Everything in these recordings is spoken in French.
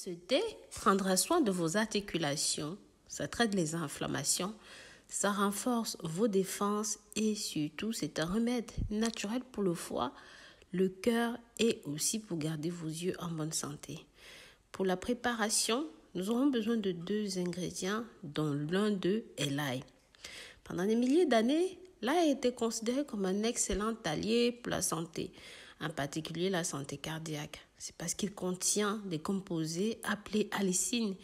Ce thé prendra soin de vos articulations, ça traite les inflammations, ça renforce vos défenses et surtout c'est un remède naturel pour le foie, le cœur et aussi pour garder vos yeux en bonne santé. Pour la préparation, nous aurons besoin de 2 ingrédients dont l'un d'eux est l'ail. Pendant des milliers d'années, l'ail a été considéré comme un excellent allié pour la santé, en particulier la santé cardiaque. C'est parce qu'il contient des composés appelés allicines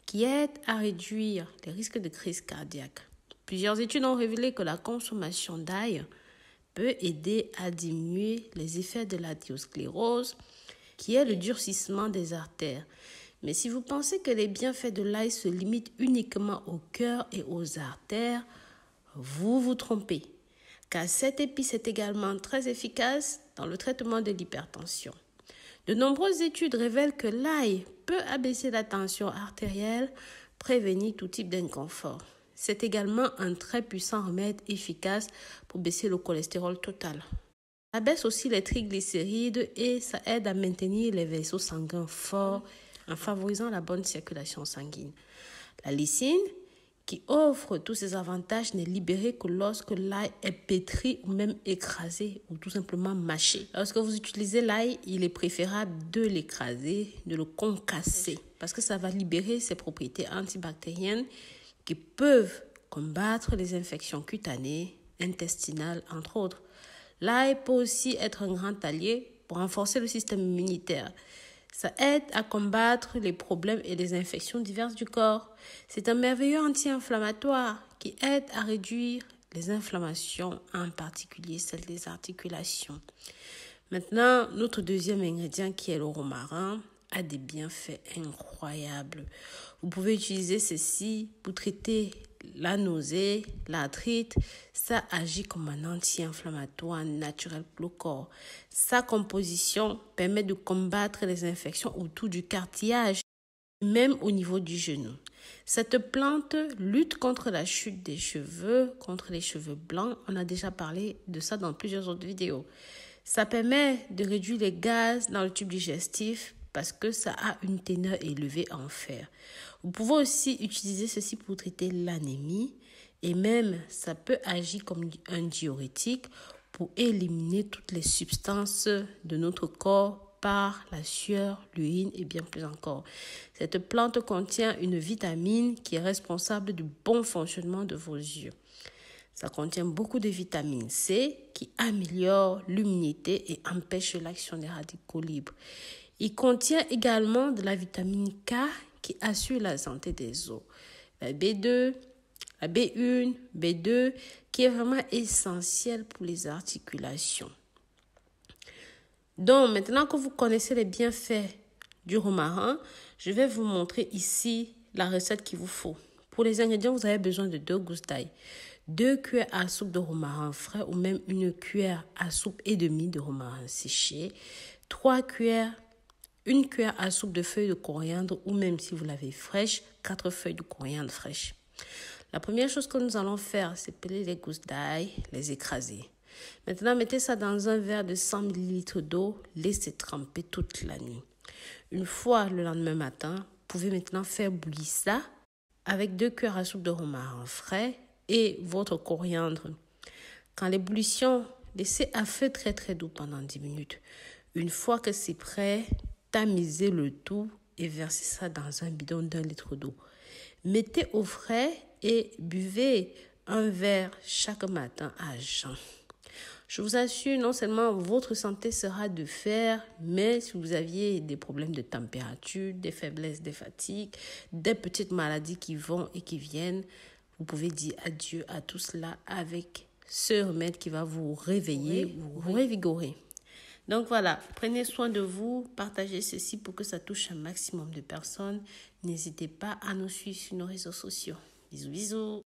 qui aident à réduire les risques de crise cardiaque. Plusieurs études ont révélé que la consommation d'ail peut aider à diminuer les effets de l'artériosclérose, qui est le durcissement des artères. Mais si vous pensez que les bienfaits de l'ail se limitent uniquement au cœur et aux artères, vous vous trompez, car cette épice est également très efficace dans le traitement de l'hypertension. De nombreuses études révèlent que l'ail peut abaisser la tension artérielle, prévenir tout type d'inconfort. C'est également un très puissant remède efficace pour baisser le cholestérol total. Ça baisse aussi les triglycérides et ça aide à maintenir les vaisseaux sanguins forts en favorisant la bonne circulation sanguine. La lysine, qui offre tous ces avantages, n'est libérée que lorsque l'ail est pétri ou même écrasé ou tout simplement mâché. Lorsque vous utilisez l'ail, il est préférable de l'écraser, de le concasser, parce que ça va libérer ses propriétés antibactériennes qui peuvent combattre les infections cutanées, intestinales, entre autres. L'ail peut aussi être un grand allié pour renforcer le système immunitaire. Ça aide à combattre les problèmes et les infections diverses du corps. C'est un merveilleux anti-inflammatoire qui aide à réduire les inflammations, en particulier celles des articulations. Maintenant, notre deuxième ingrédient qui est le romarin a des bienfaits incroyables. Vous pouvez utiliser ceci pour traiter la nausée, l'arthrite. Ça agit comme un anti-inflammatoire naturel pour le corps. Sa composition permet de combattre les infections autour du cartilage, même au niveau du genou. Cette plante lutte contre la chute des cheveux, contre les cheveux blancs. On a déjà parlé de ça dans plusieurs autres vidéos. Ça permet de réduire les gaz dans le tube digestif parce que ça a une teneur élevée en fer. Vous pouvez aussi utiliser ceci pour traiter l'anémie et même ça peut agir comme un diurétique pour éliminer toutes les substances de notre corps par la sueur, l'urine et bien plus encore. Cette plante contient une vitamine qui est responsable du bon fonctionnement de vos yeux. Ça contient beaucoup de vitamine C qui améliore l'immunité et empêche l'action des radicaux libres. Il contient également de la vitamine K qui assure la santé des os. La B2, la B1, B2 qui est vraiment essentielle pour les articulations. Donc, maintenant que vous connaissez les bienfaits du romarin, je vais vous montrer ici la recette qu'il vous faut. Pour les ingrédients, vous avez besoin de 2 gousses d'ail, 2 cuillères à soupe de romarin frais ou même 1 cuillère à soupe et demie de romarin séché, 1 cuillère à soupe de feuilles de coriandre ou même si vous l'avez fraîche, 4 feuilles de coriandre fraîches. La première chose que nous allons faire, c'est peler les gousses d'ail, les écraser. Maintenant, mettez ça dans un verre de 100 ml d'eau, laissez tremper toute la nuit. Une fois le lendemain matin, vous pouvez maintenant faire bouillir ça avec 2 cuillères à soupe de romarin frais et votre coriandre. Quand l'ébullition, laissez à feu très très doux pendant 10 minutes. Une fois que c'est prêt, tamisez le tout et versez ça dans un bidon d'1 litre d'eau. Mettez au frais et buvez un verre chaque matin à jeun. Je vous assure, non seulement votre santé sera de fer, mais si vous aviez des problèmes de température, des faiblesses, des fatigues, des petites maladies qui vont et qui viennent, vous pouvez dire adieu à tout cela avec ce remède qui va vous réveiller, vous revigorer. Donc voilà, prenez soin de vous, partagez ceci pour que ça touche un maximum de personnes. N'hésitez pas à nous suivre sur nos réseaux sociaux. Bisous, bisous.